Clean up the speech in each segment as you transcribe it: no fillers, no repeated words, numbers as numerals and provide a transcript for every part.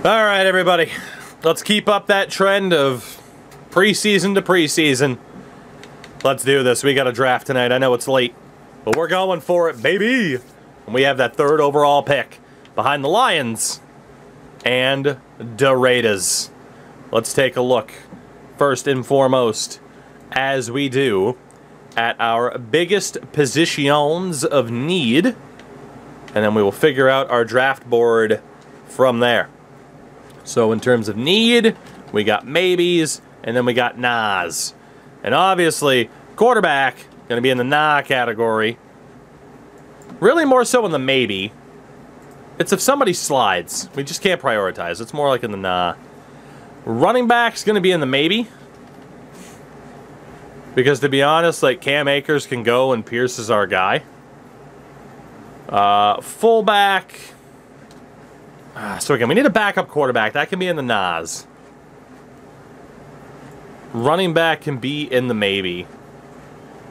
All right, everybody. Let's keep up that trend of preseason to preseason. Let's do this. We got a draft tonight. I know it's late, but we're going for it, baby. And we have that third overall pick behind the Lions and the Raiders. Let's take a look, first and foremost, as we do, at our biggest positions of need. And then we will figure out our draft board from there. So in terms of need, we got maybes, and then we got nahs. And obviously, quarterback, going to be in the nah category. Really more so in the maybe. It's if somebody slides. We just can't prioritize. It's more like in the nah. Running back's going to be in the maybe. Because to be honest, like Cam Akers can go and Pierce is our guy. Fullback. So again, we need a backup quarterback. That can be in the nahs. Running back can be in the maybe.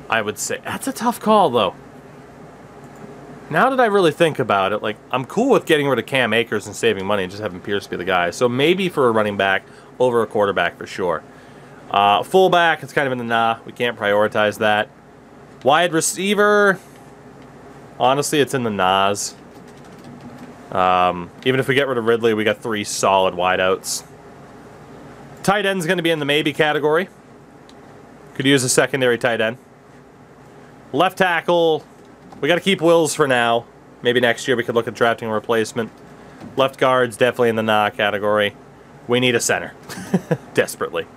I would say. That's a tough call, though. Now that I really think about it, like, I'm cool with getting rid of Cam Akers and saving money and just having Pierce be the guy. So maybe for a running back over a quarterback for sure. Fullback, it's kind of in the nah. We can't prioritize that. Wide receiver, honestly, it's in the nahs. Even if we get rid of Ridley, we got 3 solid wideouts. Tight end's going to be in the maybe category. Could use a secondary tight end. Left tackle, we got to keep Wills for now. Maybe next year we could look at drafting a replacement. Left guard's definitely in the nah category. We need a center. Desperately.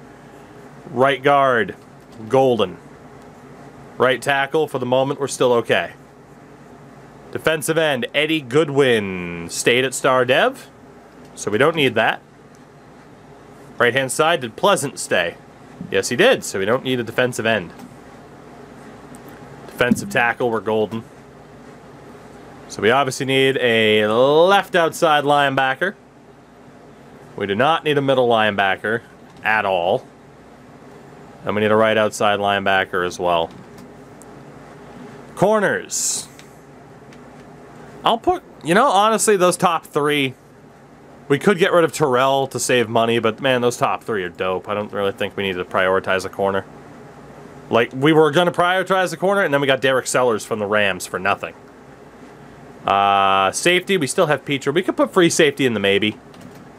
Right guard, Golden. Right tackle, for the moment, we're still okay. Defensive end, Eddie Goodwin. Stayed at Star Dev, so we don't need that. Right-hand side, did Pleasant stay? Yes, he did, so we don't need a defensive end. Defensive tackle, we're Golden. So we obviously need a left outside linebacker. We do not need a middle linebacker at all. And we need a right outside linebacker as well. Corners. I'll put, you know, honestly, those top 3. We could get rid of Terrell to save money, but man, those top 3 are dope. I don't really think we need to prioritize a corner. Like, we were going to prioritize the corner, and then we got Derek Sellers from the Rams for nothing. Safety, we still have Peacher. We could put free safety in the maybe.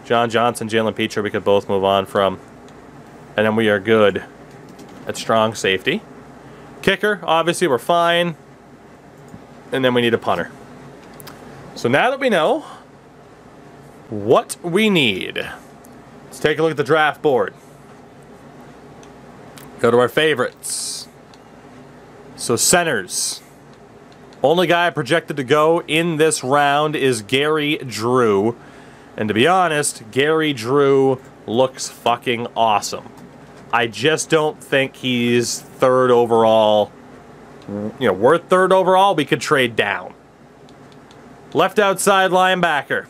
John Johnson, Jalen Peacher, we could both move on from. And then we are good at strong safety. Kicker, obviously, we're fine. And then we need a punter. So now that we know what we need, let's take a look at the draft board. Go to our favorites. So centers. Only guy projected to go in this round is Gary Drew. And to be honest, Gary Drew looks fucking awesome. I just don't think he's 3rd overall. You know, worth 3rd overall, we could trade down. Left outside linebacker.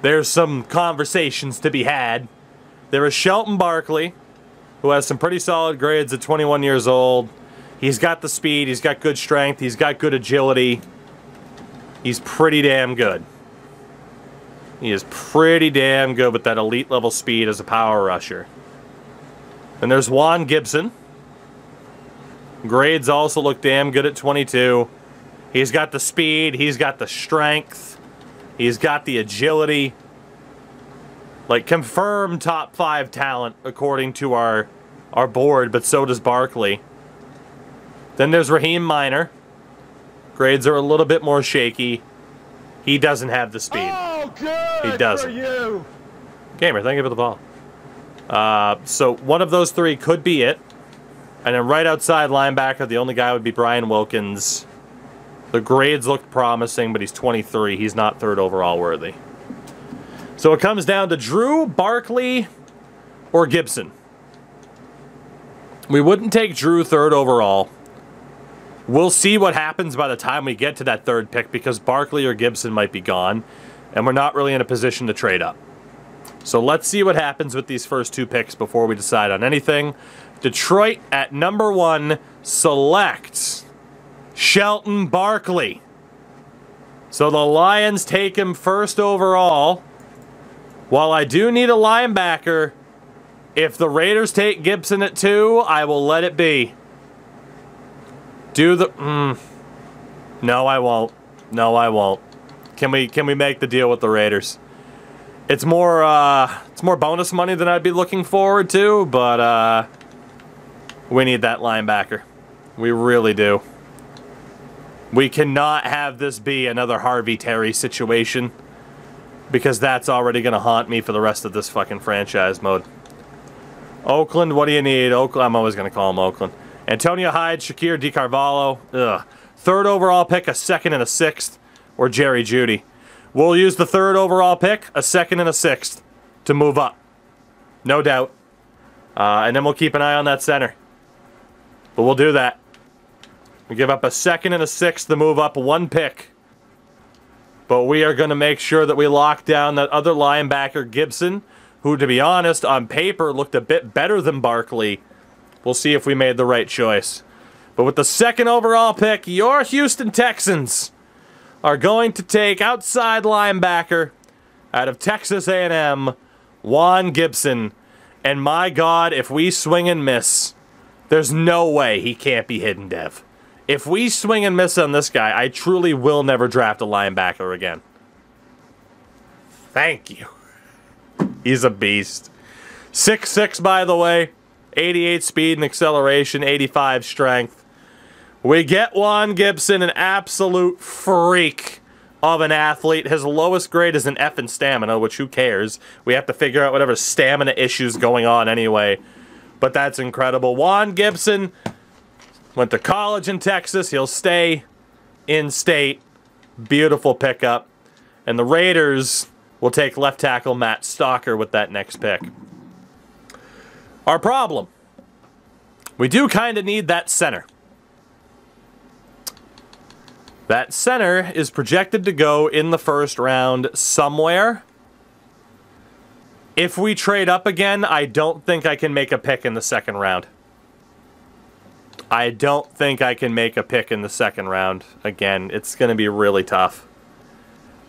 There's some conversations to be had. There is Shelton Barkley, who has some pretty solid grades at 21 years old. He's got the speed, he's got good strength, he's got good agility. He's pretty damn good. He is pretty damn good with that elite level speed as a power rusher. And there's Juan Gibson. Grades also look damn good at 22. He's got the speed, he's got the strength, he's got the agility. Like, confirmed top 5 talent according to our board, but so does Barkley. Then there's Raheem Minor. Grades are a little bit more shaky. He doesn't have the speed. Oh, good. He doesn't. For you. Gamer, thank you for the ball. So one of those 3 could be it. And then right outside linebacker, the only guy would be Brian Wilkins. The grades looked promising, but he's 23. He's not 3rd overall worthy. So it comes down to Drew, Barkley, or Gibson. We wouldn't take Drew 3rd overall. We'll see what happens by the time we get to that 3rd pick, because Barkley or Gibson might be gone, and we're not really in a position to trade up. So let's see what happens with these first 2 picks before we decide on anything. Detroit at number 1 selects Shelton Barkley. So the Lions take him 1st overall. While I do need a linebacker, if the Raiders take Gibson at 2, I will let it be. Do the... No, I won't. No, I won't. Can we make the deal with the Raiders? It's more bonus money than I'd be looking forward to, but we need that linebacker. We really do. We cannot have this be another Harvey Terry situation, because that's already going to haunt me for the rest of this fucking franchise mode. Oakland, what do you need? Oakland, I'm always going to call him Oakland. Antonio Hyde, Shakir DiCarvalho. Ugh. 3rd overall pick, a 2nd and a 6th, or Jerry Jeudy. We'll use the 3rd overall pick, a 2nd and a 6th, to move up. No doubt. And then we'll keep an eye on that center. But we'll do that. We give up a 2nd and a 6th to move up 1 pick. But we are going to make sure that we lock down that other linebacker, Gibson, who, to be honest, on paper looked a bit better than Barkley. We'll see if we made the right choice. But with the 2nd overall pick, your Houston Texans are going to take outside linebacker out of Texas A&M, Juan Gibson. And my God, if we swing and miss, there's no way he can't be hidden, Dev. If we swing and miss on this guy, I truly will never draft a linebacker again. Thank you. He's a beast. 6'6", by the way. 88 speed and acceleration, 85 strength. We get Juan Gibson, an absolute freak of an athlete. His lowest grade is an F in stamina, which who cares? We have to figure out whatever stamina issues going on anyway. But that's incredible. Juan Gibson went to college in Texas. He'll stay in state. Beautiful pickup. And the Raiders will take left tackle Matt Stalker with that next pick. Our problem. We do kind of need that center. That center is projected to go in the 1st round somewhere. If we trade up again, I don't think I can make a pick in the 2nd round. I don't think I can make a pick in the 2nd round. Again, it's going to be really tough.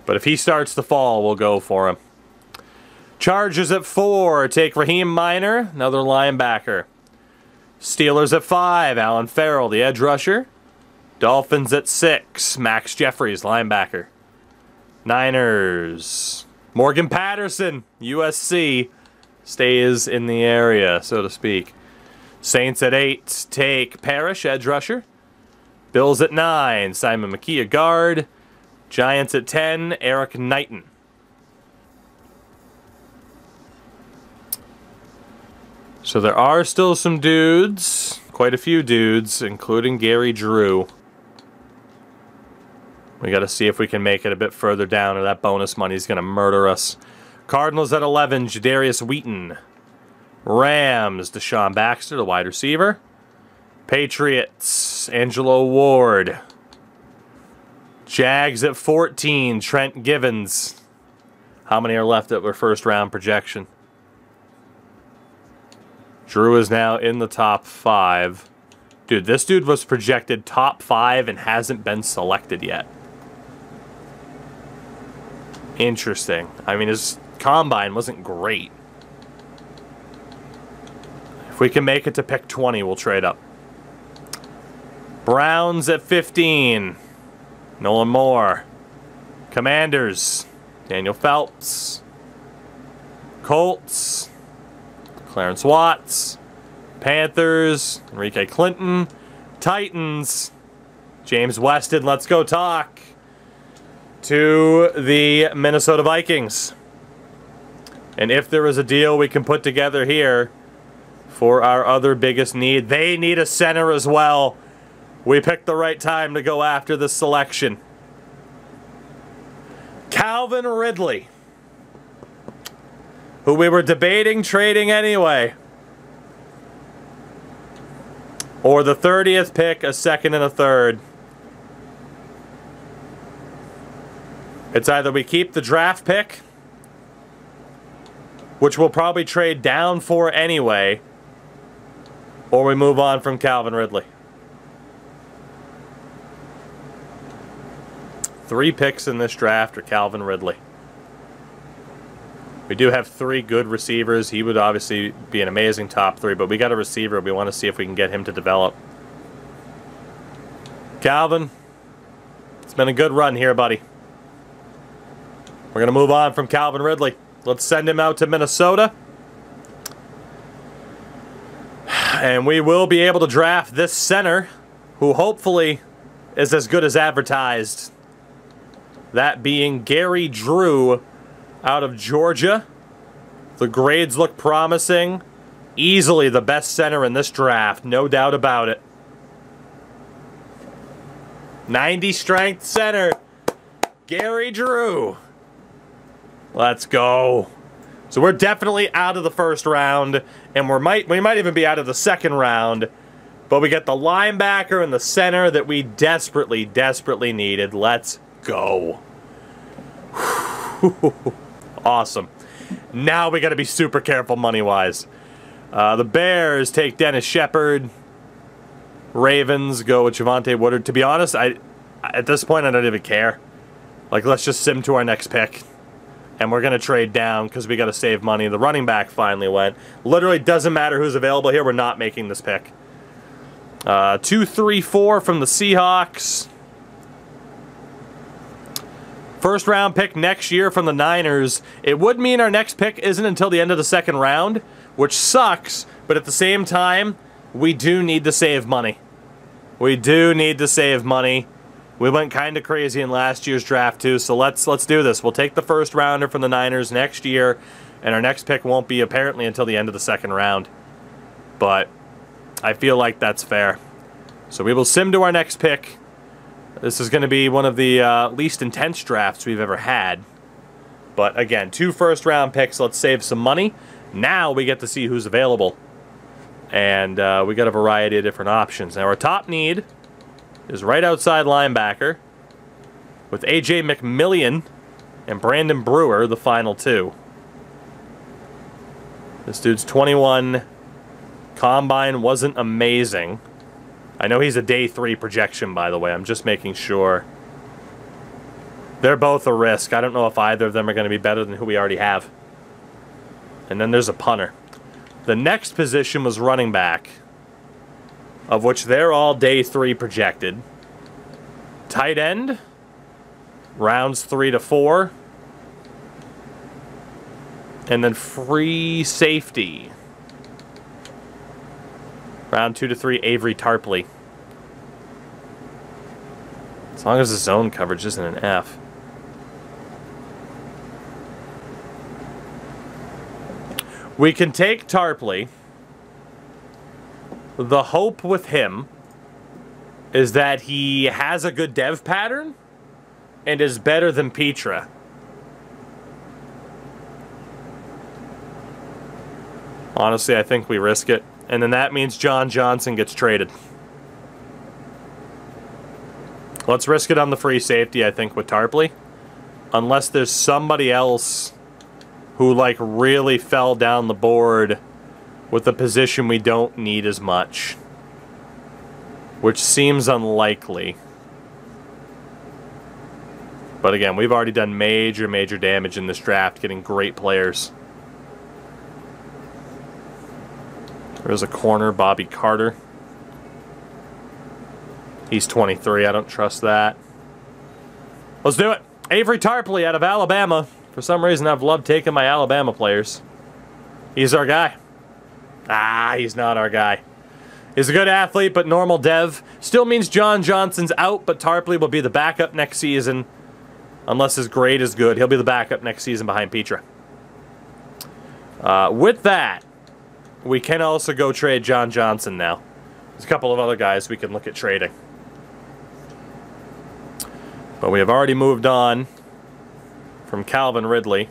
But if he starts to fall, we'll go for him. Chargers at 4, take Raheem Miner, another linebacker. Steelers at 5, Alan Farrell, the edge rusher. Dolphins at 6, Max Jeffries, linebacker. Niners, Morgan Patterson, USC, stays in the area, so to speak. Saints at 8, take Parrish, edge rusher. Bills at 9, Simon McKee, guard. Giants at 10, Eric Knighton. So there are still some dudes, quite a few dudes, including Gary Drew. We got to see if we can make it a bit further down, or that bonus money is going to murder us. Cardinals at 11, Jadarius Wheaton. Rams, Deshaun Baxter, the wide receiver. Patriots, Angelo Ward. Jags at 14, Trent Givens. How many are left at their 1st round projection? Drew is now in the top 5. Dude, this dude was projected top 5 and hasn't been selected yet. Interesting. I mean, his combine wasn't great. If we can make it to pick 20, we'll trade up. Browns at 15. Nolan Moore. Commanders. Daniel Phelps. Colts. Clarence Watts. Panthers. Enrique Clinton. Titans. James Weston. Let's go talk to the Minnesota Vikings. And if there is a deal we can put together here for our other biggest need, they need a center as well. We picked the right time to go after this selection. Calvin Ridley, who we were debating trading anyway. Or the 30th pick, a 2nd and a 3rd. It's either we keep the draft pick, which we'll probably trade down for anyway, or we move on from Calvin Ridley. 3 picks in this draft are Calvin Ridley. We do have 3 good receivers. He would obviously be an amazing top 3, but we got a receiver. We want to see if we can get him to develop. Calvin, it's been a good run here, buddy. We're going to move on from Calvin Ridley. Let's send him out to Minnesota. And we will be able to draft this center, who hopefully is as good as advertised. That being Gary Drew out of Georgia. The grades look promising. Easily the best center in this draft, no doubt about it. 90 strength center, Gary Drew. Let's go. So we're definitely out of the first round, and we might even be out of the second round. But we get the linebacker and the center that we desperately, desperately needed. Let's go. Awesome. Now we got to be super careful money-wise. The Bears take Dennis Shepard. Ravens go with Javonte Woodard. To be honest, at this point, I don't even care. Like, let's just sim to our next pick. And we're going to trade down because we got to save money. The running back finally went. Literally doesn't matter who's available here. We're not making this pick. 2, 3, 4 from the Seahawks. First round pick next year from the Niners. It would mean our next pick isn't until the end of the second round, which sucks, but at the same time, we do need to save money. We do need to save money. We went kind of crazy in last year's draft too, so let's do this. We'll take the first rounder from the Niners next year, and our next pick won't be apparently until the end of the second round. But I feel like that's fair. So we will sim to our next pick. This is going to be one of the least intense drafts we've ever had. But again, 2 first-round picks. Let's save some money. Now we get to see who's available. And we got a variety of different options. Now our top need is right outside linebacker with A.J. McMillian and Brandon Brewer, the final 2. This dude's 21. Combine wasn't amazing. I know he's a day 3 projection, by the way. I'm just making sure. They're both a risk. I don't know if either of them are going to be better than who we already have. And then there's a punter. The next position was running back, of which they're all day 3 projected. Tight end, rounds 3 to 4. And then free safety. Round 2 to 3, Avery Tarpley. As long as the zone coverage isn't an F. We can take Tarpley. The hope with him is that he has a good dev pattern and is better than Petra. Honestly, I think we risk it. And then that means John Johnson gets traded. Let's risk it on the free safety, I think, with Tarpley. Unless there's somebody else who, like, really fell down the board with a position we don't need as much. Which seems unlikely. But again, we've already done major, major damage in this draft, getting great players. There's a corner, Bobby Carter. He's 23. I don't trust that. Let's do it. Avery Tarpley out of Alabama. For some reason, I've loved taking my Alabama players. He's our guy. Ah, he's not our guy. He's a good athlete, but normal dev. Still means John Johnson's out, but Tarpley will be the backup next season. Unless his grade is good. He'll be the backup next season behind Petra. With that, we can also go trade John Johnson now. There's a couple of other guys we can look at trading. But we have already moved on from Calvin Ridley.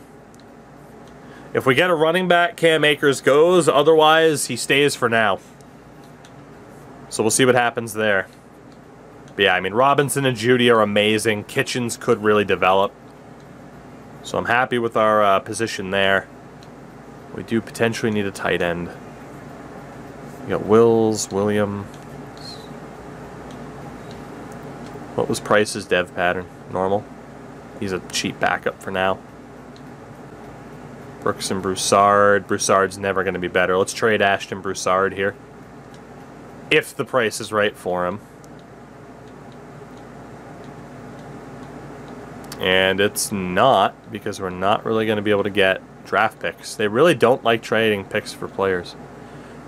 If we get a running back, Cam Akers goes. Otherwise, he stays for now. So we'll see what happens there. But yeah, I mean, Robinson and Judy are amazing. Kitchens could really develop. So I'm happy with our position there. We do potentially need a tight end. We got Wills, Williams. What was Price's dev pattern? Normal? He's a cheap backup for now. Brooks and Broussard. Broussard's never going to be better. Let's trade Ashton Broussard here. If the price is right for him. And it's not, because we're not really going to be able to get draft picks. They really don't like trading picks for players.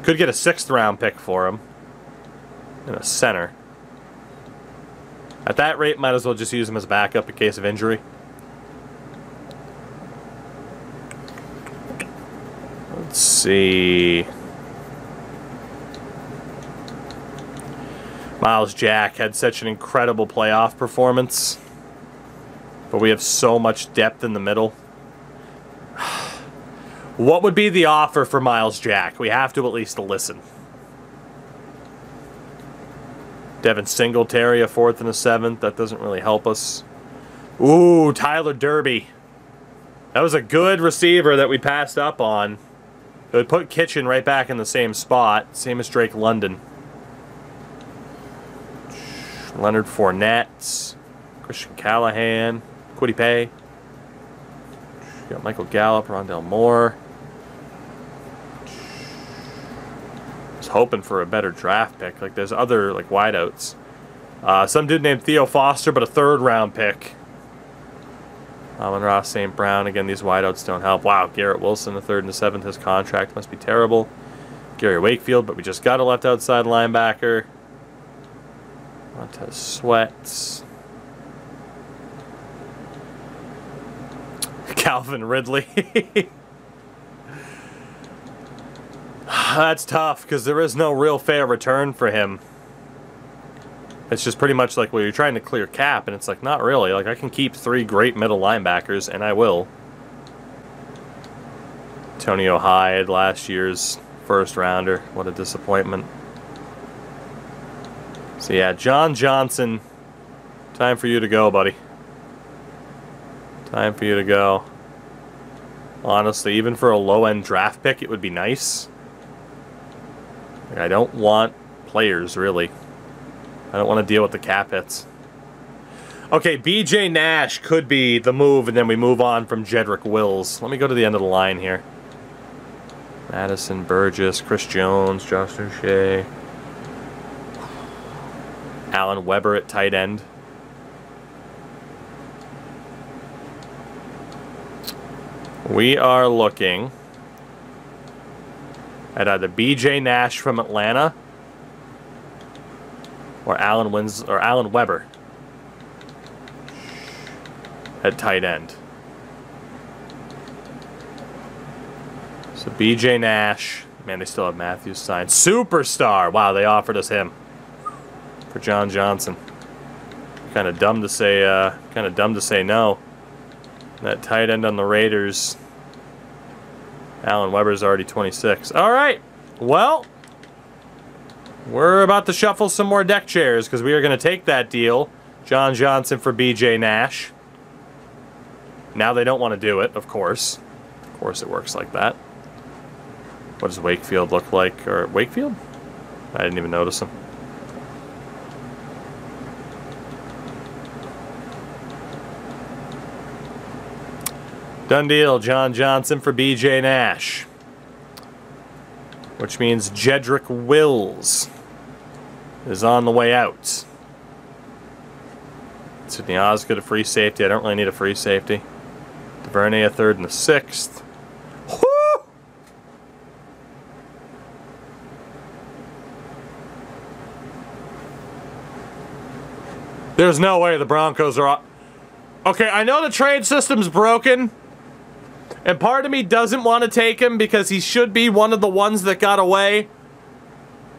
Could get a 6th round pick for him. And a center. At that rate, might as well just use him as a backup in case of injury. Let's see. Miles Jack had such an incredible playoff performance. But we have so much depth in the middle. What would be the offer for Miles Jack? We have to at least listen. Devin Singletary, a 4th and a 7th. That doesn't really help us. Ooh, Tyler Derby. That was a good receiver that we passed up on. It would put Kitchen right back in the same spot. Same as Drake London. Leonard Fournette. Christian Callahan. Kwity Paye. Got Michael Gallup, Rondell Moore. Was hoping for a better draft pick. Like, there's other, like, wideouts. Some dude named Theo Foster, but a 3rd round pick. Amon-Ra St. Brown. Again, these wideouts don't help. Wow, Garrett Wilson, the 3rd and the 7th. His contract must be terrible. Gary Wakefield, but we just got a left outside linebacker. Montez Sweat. Calvin Ridley. That's tough because there is no real fair return for him. It's just pretty much like, well, you're trying to clear cap, and it's like, not really. Like, I can keep 3 great middle linebackers, and I will. Antonio Hyde, last year's 1st rounder. What a disappointment. So yeah, John Johnson, time for you to go, buddy. Time for you to go. Honestly, even for a low-end draft pick, it would be nice. Like, I don't want players, really. I don't want to deal with the cap hits. Okay, BJ Nash could be the move, and then we move on from Jedrick Wills. Let me go to the end of the line here. Madison, Burgess, Chris Jones, Josh O'Shea. Alan Weber at tight end. We are looking at either BJ Nash from Atlanta or Alan Weber at tight end. So BJ Nash, man, they still have Matthews signed. Superstar. Wow, they offered us him for John Johnson. Kind of dumb to say no. That tight end on the Raiders, Alan Weber's already 26. All right, well, we're about to shuffle some more deck chairs because we are going to take that deal, John Johnson for BJ Nash. Now they don't want to do it, of course. Of course it works like that. What does Wakefield look like? Or Wakefield? I didn't even notice him. Done deal, John Johnson for BJ Nash. Which means Jedrick Wills is on the way out. Sidney Osgood, a free safety. I don't really need a free safety. DuVernay, a 3rd and a 6th. Woo! There's no way the Broncos are... Okay, I know the trade system's broken. And part of me doesn't want to take him because he should be one of the ones that got away.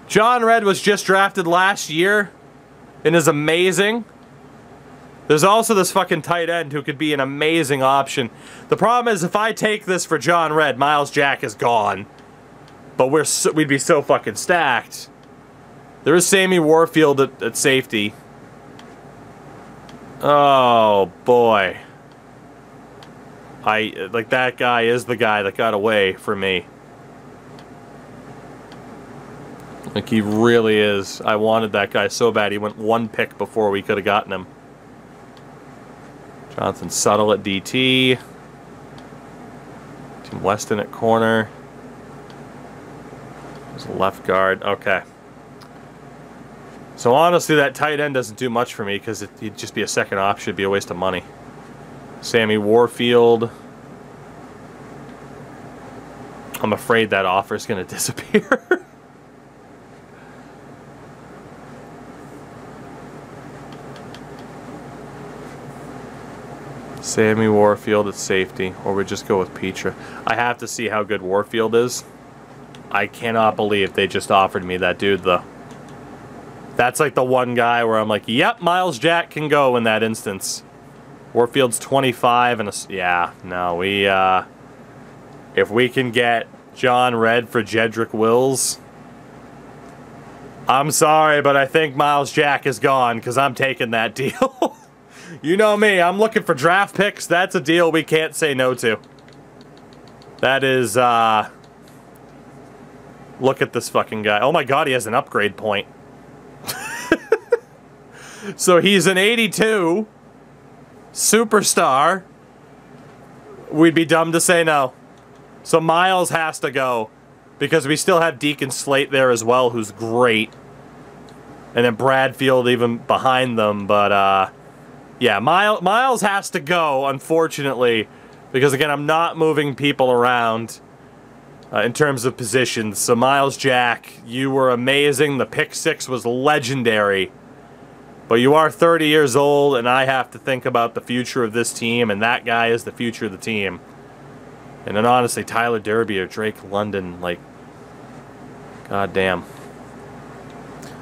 John Redd was just drafted last year and is amazing. There's also this fucking tight end who could be an amazing option. The problem is if I take this for John Redd, Miles Jack is gone. But we'd be so fucking stacked. There is Sammy Warfield at safety. Oh, boy. Like, that guy is the guy that got away for me. Like, he really is. I wanted that guy so bad. He went 1 pick before we could have gotten him. Jonathan Suttle at DT. Tim Weston at corner. There's a left guard. Okay. So honestly, that tight end doesn't do much for me because it'd just be a second option. It'd be a waste of money. Sammy Warfield. I'm afraid that offer is going to disappear. Sammy Warfield at safety, or we just go with Petra. I have to see how good Warfield is. I cannot believe they just offered me that dude, though. That's like the one guy where I'm like, yep, Miles Jack can go in that instance. Warfield's 25 and yeah, no, if we can get John Red for Jedrick Wills, I'm sorry, but I think Miles Jack is gone because I'm taking that deal. You know me, I'm looking for draft picks. That's a deal we can't say no to. That is, look at this fucking guy. Oh my god, he has an upgrade point. So he's an 82 superstar. We'd be dumb to say no. So Miles has to go because we still have Deacon Slate there as well, who's great. And then Bradfield even behind them, but yeah, Miles has to go, unfortunately, because again, I'm not moving people around in terms of positions. So Miles Jack, you were amazing. The pick 6 was legendary. But you are 30 years old, and I have to think about the future of this team, and that guy is the future of the team. And then honestly, Tyler Derby or Drake London, like, goddamn.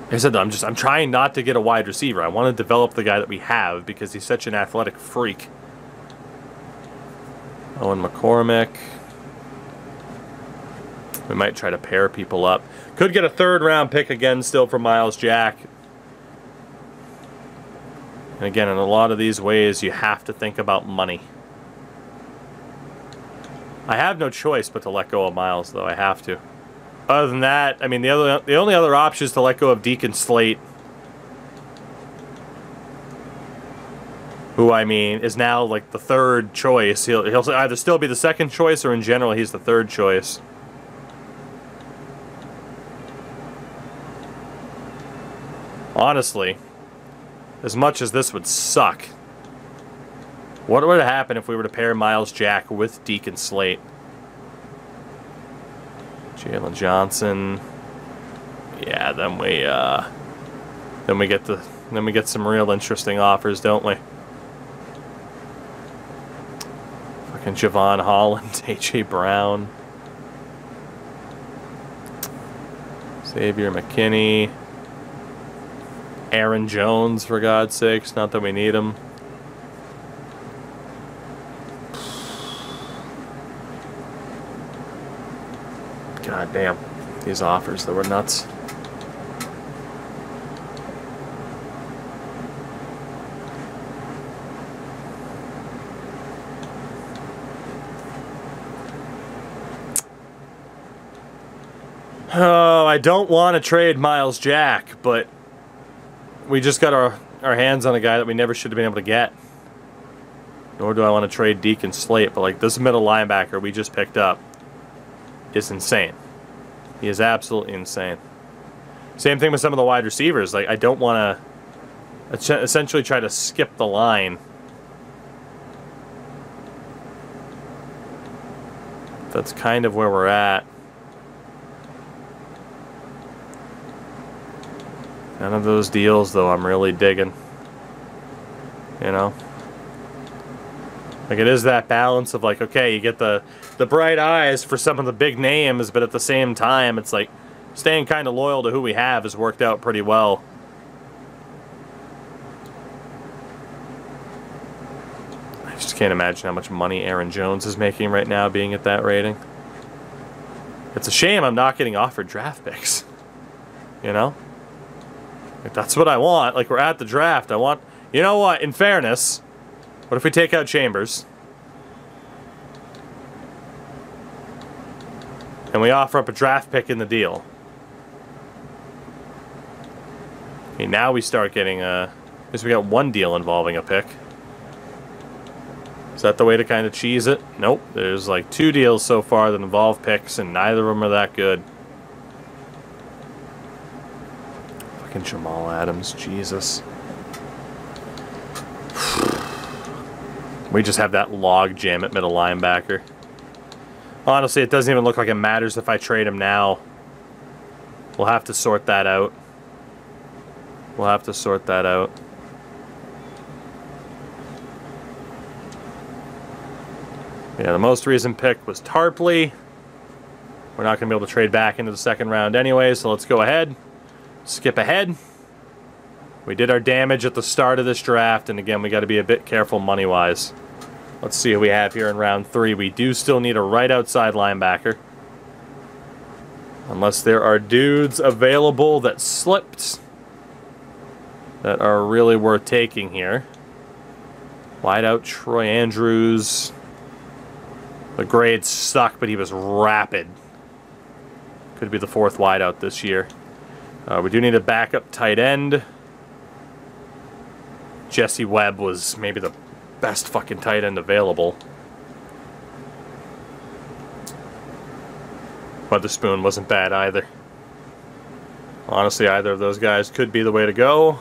Like I said, I'm trying not to get a wide receiver. I want to develop the guy that we have because he's such an athletic freak. Owen McCormick. We might try to pair people up. Could get a 3rd round pick again still for Miles Jack. And again, in a lot of these ways, you have to think about money. I have no choice but to let go of Miles, though. I have to. Other than that, I mean, the only other option is to let go of Deacon Slate, who, I mean, is now like the 3rd choice. He'll either still be the 2nd choice, or in general, he's the 3rd choice. Honestly, as much as this would suck, what would happen if we were to pair Miles Jack with Deacon Slate? Jalen Johnson. Yeah, then we get some real interesting offers, don't we? Fucking Javon Holland, A.J. Brown, Xavier McKinney, Aaron Jones, for God's sakes. Not that we need him. God damn, these offers that were nuts. Oh, I don't want to trade Miles Jack, but we just got our hands on a guy that we never should have been able to get. Nor do I want to trade Deacon Slate, but like this middle linebacker we just picked up is insane. He is absolutely insane. Same thing with some of the wide receivers. Like, I don't want to essentially try to skip the line. That's kind of where we're at. None of those deals, though, I'm really digging. You know? Like, it is that balance of, like, okay, you get the bright eyes for some of the big names, but at the same time, it's like staying kind of loyal to who we have has worked out pretty well. I just can't imagine how much money Aaron Jones is making right now being at that rating. It's a shame I'm not getting offered draft picks. You know? Like, that's what I want. Like, we're at the draft. I want... You know what? In fairness, what if we take out Chambers? And we offer up a draft pick in the deal. Okay, now we start getting a... I guess we got one deal involving a pick. that the way to kind of cheese it? Nope. There's like 2 deals so far that involve picks, and neither of them are that good. Fucking Jamal Adams. Jesus. We just have that log jam at middle linebacker. Honestly, it doesn't even look like it matters if I trade him now. We'll have to sort that out. We'll have to sort that out. Yeah, the most recent pick was Tarpley. We're not going to be able to trade back into the second round anyway, so let's go ahead. Skip ahead. We did our damage at the start of this draft, and again, we got to be a bit careful money-wise. Let's see who we have here in round 3. We do still need a right outside linebacker. Unless there are dudes available that slipped that are really worth taking here. Wide out Troy Andrews. The grades suck, but he was rapid. Could be the 4th wideout this year. We do need a backup tight end. Jesse Webb was maybe the best fucking tight end available. Witherspoon wasn't bad either. Honestly, either of those guys could be the way to go.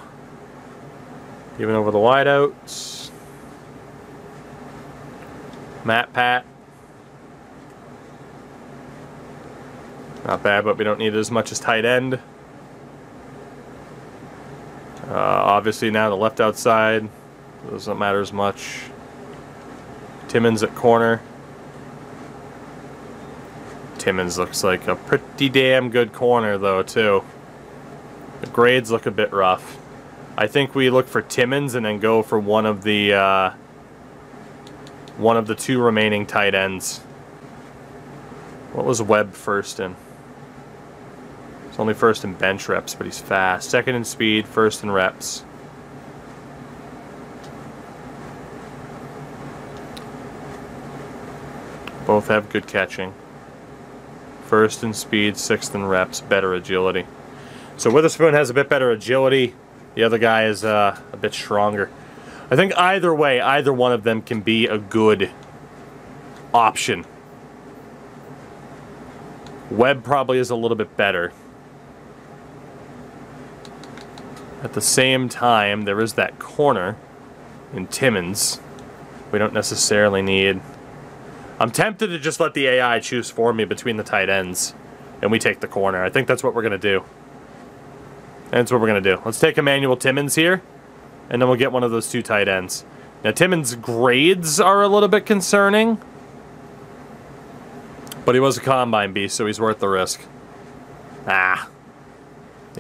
Even over the wideouts. Matt Pat. Not bad, but we don't need it as much as tight end. Obviously now the left outside doesn't matter as much. Timmons at corner. Timmons looks like a pretty damn good corner though too. The grades look a bit rough. I think we look for Timmons and then go for one of the 2 remaining tight ends. What was Webb first in? It's only first in bench reps, but he's fast. Second in speed, first in reps. Both have good catching. First in speed, 6th in reps, better agility. So Witherspoon has a bit better agility. The other guy is a bit stronger. I think either way, either one of them can be a good option. Webb probably is a little bit better. At the same time, there is that corner in Timmons. We don't necessarily need... I'm tempted to just let the AI choose for me between the tight ends, and we take the corner. I think that's what we're going to do. That's what we're going to do. Let's take Emmanuel Timmons here, and then we'll get one of those 2 tight ends. Now, Timmons' grades are a little bit concerning, but he was a combine beast, so he's worth the risk. Ah.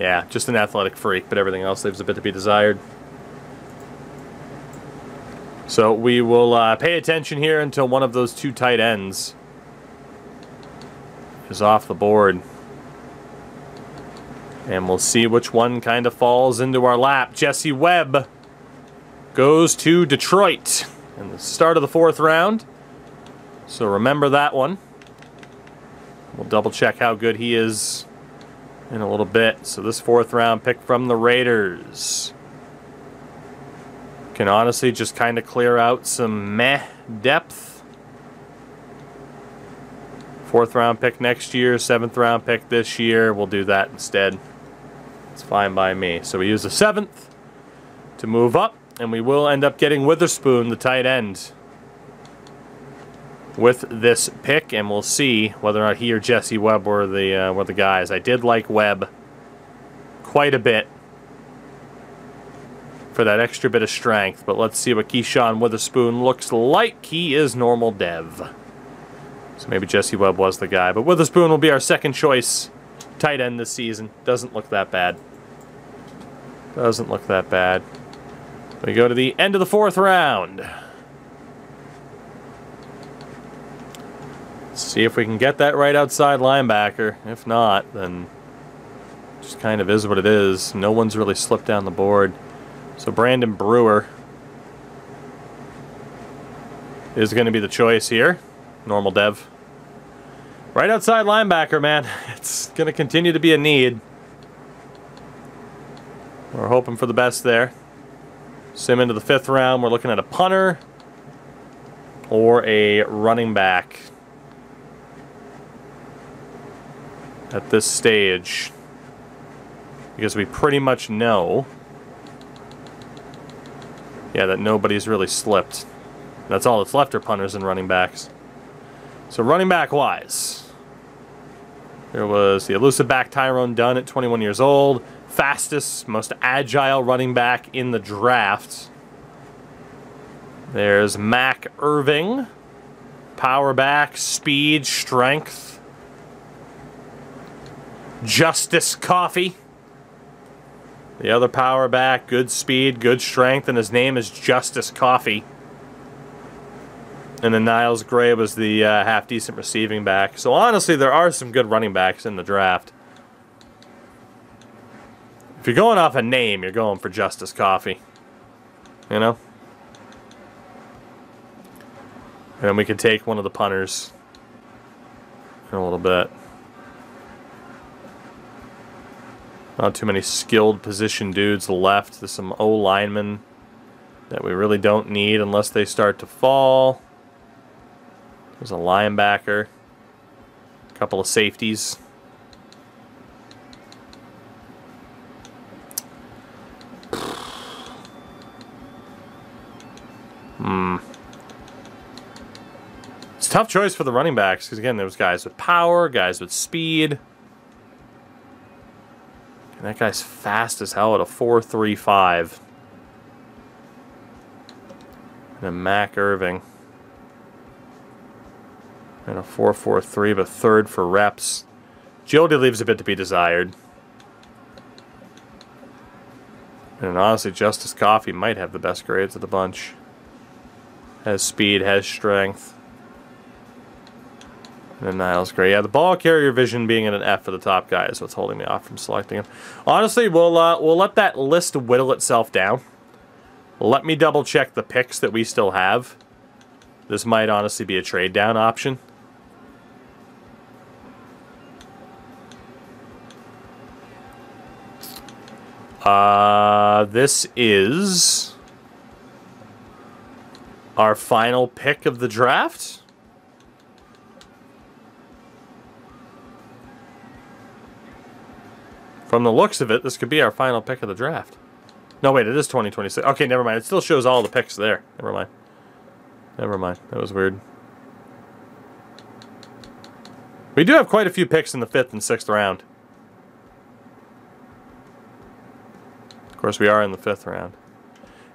Yeah, just an athletic freak, but everything else leaves a bit to be desired. So we will pay attention here until one of those 2 tight ends is off the board. And we'll see which one kind of falls into our lap. Jesse Webb goes to Detroit in the start of the 4th round. So remember that one. We'll double check how good he is in a little bit. So this 4th round pick from the Raiders can honestly just kind of clear out some meh depth. 4th round pick next year, 7th round pick this year. We'll do that instead. It's fine by me. So we use the 7th to move up, and we will end up getting Witherspoon, the tight end, with this pick, and we'll see whether or not he or Jesse Webb were the guys. I did like Webb quite a bit for that extra bit of strength, but let's see what Keyshawn Witherspoon looks like. He is normal dev. So maybe Jesse Webb was the guy, but Witherspoon will be our 2nd choice tight end this season. Doesn't look that bad. Doesn't look that bad. We go to the end of the 4th round. See if we can get that right outside linebacker. If not, then just kind of is what it is. No one's really slipped down the board. So Brandon Brewer is going to be the choice here. Normal dev. Right outside linebacker, man. It's going to continue to be a need. We're hoping for the best there. Sim into the 5th round. We're looking at a punter. or a running back at this stage, because we pretty much know, yeah, that nobody's really slipped. That's all that's left are punters and running backs. So running back wise, there was the elusive back Tyrone Dunn at 21 years old, fastest, most agile running back in the draft. There's Mac Irving, power back, speed, strength. Justice Coffee, the other power back, good speed, good strength, and his name is Justice Coffee. And then Niles Gray was the half-decent receiving back. So honestly, there are some good running backs in the draft. If you're going off a name, you're going for Justice Coffee. You know? And then we can take one of the punters in a little bit. Not too many skilled position dudes left. There's some O-linemen that we really don't need unless they start to fall. There's a linebacker. A couple of safeties. It's a tough choice for the running backs because, again, there's guys with power, guys with speed. And that guy's fast as hell at a 4.35. And then Mac Irving. And a 4.43, but third for reps. Agility leaves a bit to be desired. And honestly, Justice Coffee might have the best grades of the bunch. Has speed, has strength. And then Niles Gray. Yeah, the ball carrier vision being at an F for the top guy is what's holding me off from selecting him. Honestly, we'll let that list whittle itself down. Let me double check the picks that we still have. This might honestly be a trade down option. This is our final pick of the draft. From the looks of it, this could be our final pick of the draft. No, wait, it is 2026. Okay, never mind. It still shows all the picks there. Never mind. Never mind. That was weird. We do have quite a few picks in the 5th and 6th round. Of course, we are in the 5th round.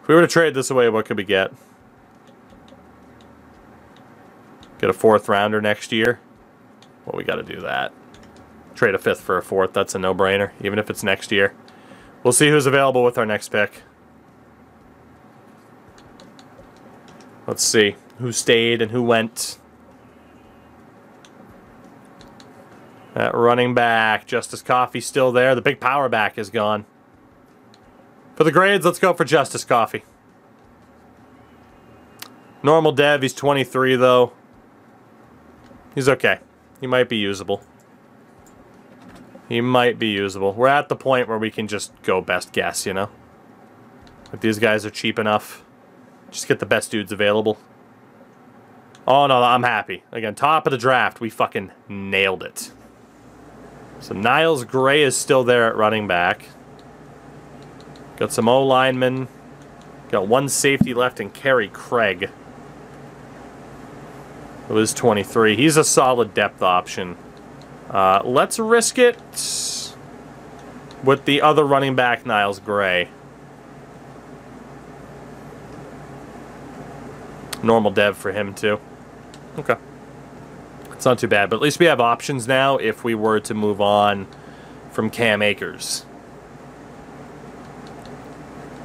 If we were to trade this away, what could we get? Get a 4th rounder next year? Well, we got to do that. Trade a 5th for a 4th. That's a no-brainer, even if it's next year. We'll see who's available with our next pick. Let's see who stayed and who went. That running back, Justice Coffee, still there. The big power back is gone. For the grades, let's go for Justice Coffee. Normal dev, he's 23 though. He's okay. He might be usable. He might be usable. We're at the point where we can just go best guess, you know? If these guys are cheap enough, just get the best dudes available. Oh no, I'm happy. Again, top of the draft, we fucking nailed it. So Niles Gray is still there at running back. Got some O-linemen. Got one safety left in Kerry Craig. Who is 23. He's a solid depth option. Let's risk it with the other running back, Niles Gray. Normal dev for him, too. Okay. It's not too bad, but at least we have options now if we were to move on from Cam Akers.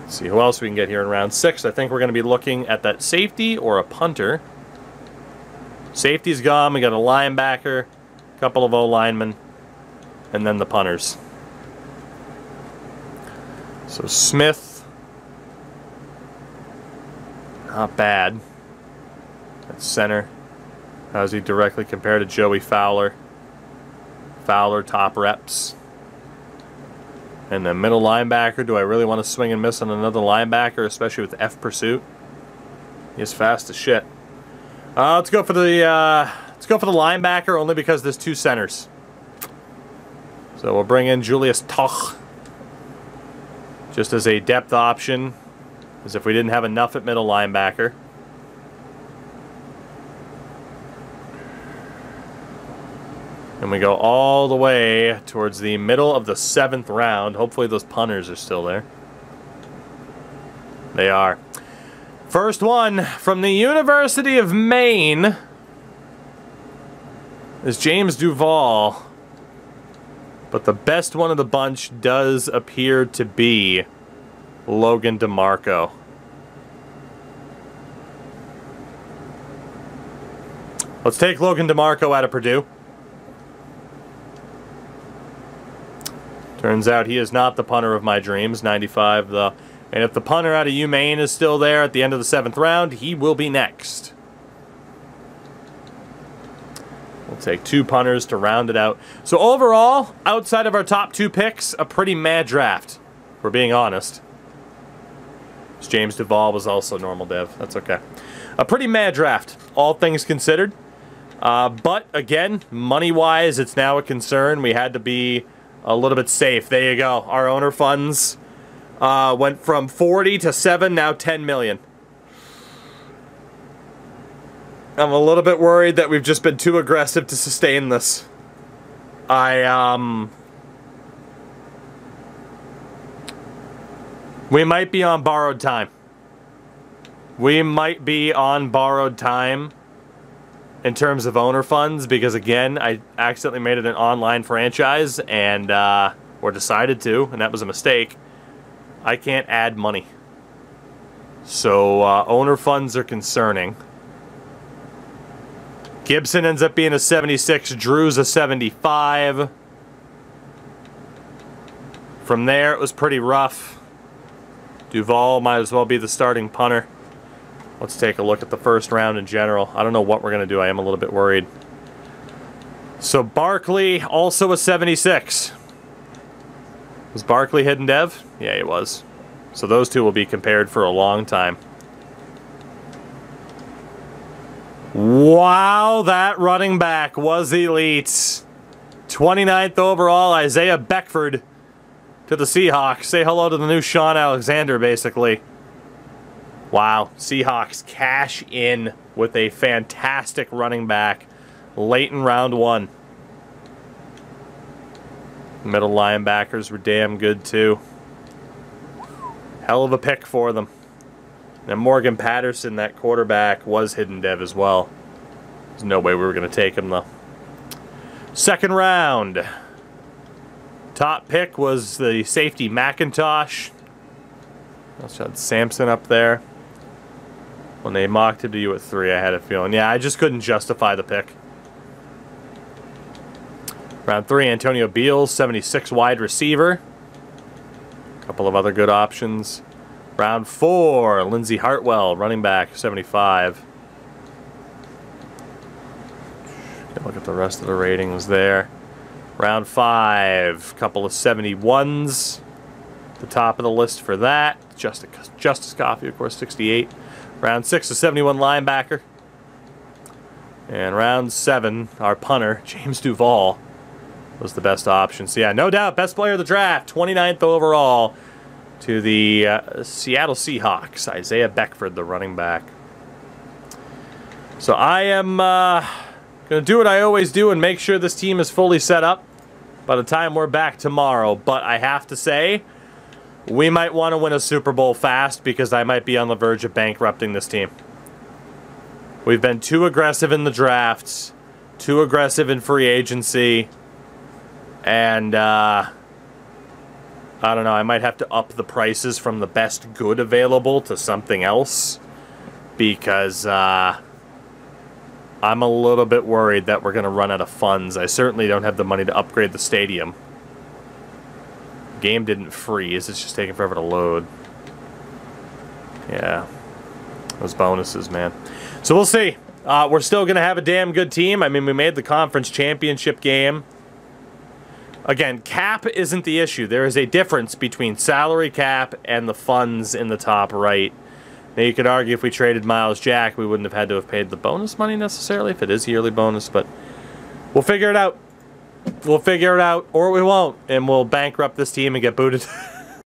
Let's see who else we can get here in round 6. I think we're going to be looking at that safety or a punter. Safety's gone. We got a linebacker, a couple of O-linemen, and then the punters. So Smith, not bad. At center. How's he directly compared to Joey Fowler? Fowler, top reps. And the middle linebacker, do I really want to swing and miss on another linebacker, especially with F pursuit? He's fast as shit. Let's go for the linebacker only because there's 2 centers. So we'll bring in Julius Toch just as a depth option, as if we didn't have enough at middle linebacker. And we go all the way towards the middle of the 7th round. Hopefully those punters are still there. They are. First one from the University of Maine is James Duval. But the best one of the bunch does appear to be Logan DeMarco. Let's take Logan DeMarco out of Purdue. Turns out he is not the punter of my dreams, 95 though. And if the punter out of UMaine is still there at the end of the 7th round, he will be next. We'll take 2 punters to round it out. So overall, outside of our top 2 picks, a pretty mad draft, if we're being honest. James Duval was also normal dev. That's okay. A pretty mad draft, all things considered. But again, money-wise, it's now a concern. We had to be a little bit safe. There you go. Our owner funds went from 40 to 7, now 10 million. I'm a little bit worried that we've just been too aggressive to sustain this. We might be on borrowed time. We might be on borrowed time in terms of owner funds, because again, I accidentally made it an online franchise and or decided to, and that was a mistake. I can't add money. So owner funds are concerning. Gibson ends up being a 76, Drew's a 75. From there, it was pretty rough. Duval might as well be the starting punter. Let's take a look at the first round in general. I don't know what we're going to do. I am a little bit worried. So Barkley, also a 76. Was Barkley hidden dev? Yeah, he was. So those two will be compared for a long time. Wow, that running back was elite. 29th overall, Isaiah Beckford to the Seahawks. Say hello to the new Sean Alexander, basically. Wow, Seahawks cash in with a fantastic running back late in round 1. Middle linebackers were damn good too. Hell of a pick for them. And Morgan Patterson, that quarterback, was hidden dev as well. There's no way we were going to take him though. Second round. Top pick was the safety McIntosh. Also had Sampson up there. When they mocked him to you at 3, I had a feeling. Yeah, I just couldn't justify the pick. Round 3, Antonio Beals, 76 wide receiver. A couple of other good options. Round 4, Lindsey Hartwell, running back, 75. Look at the rest of the ratings there. Round 5, couple of 71s. The top of the list for that. Justice Coffey, of course, 68. Round 6, a 71 linebacker. And round 7, our punter, James Duval, was the best option. So yeah, no doubt, best player of the draft, 29th overall to the Seattle Seahawks, Isaiah Beckford, the running back. So I am going to do what I always do and make sure this team is fully set up by the time we're back tomorrow. But I have to say, we might want to win a Super Bowl fast because I might be on the verge of bankrupting this team. We've been too aggressive in the drafts, too aggressive in free agency, and I don't know, I might have to up the prices from the best good available to something else because I'm a little bit worried that we're going to run out of funds. I certainly don't have the money to upgrade the stadium. Game didn't freeze, it's just taking forever to load. Yeah. Those bonuses, man. So we'll see. We're still going to have a damn good team. I mean, we made the conference championship game. Again, cap isn't the issue. There is a difference between salary cap and the funds in the top right. Now, you could argue if we traded Miles Jack, we wouldn't have had to have paid the bonus money necessarily, if it is yearly bonus, but we'll figure it out. We'll figure it out, or we won't, and we'll bankrupt this team and get booted.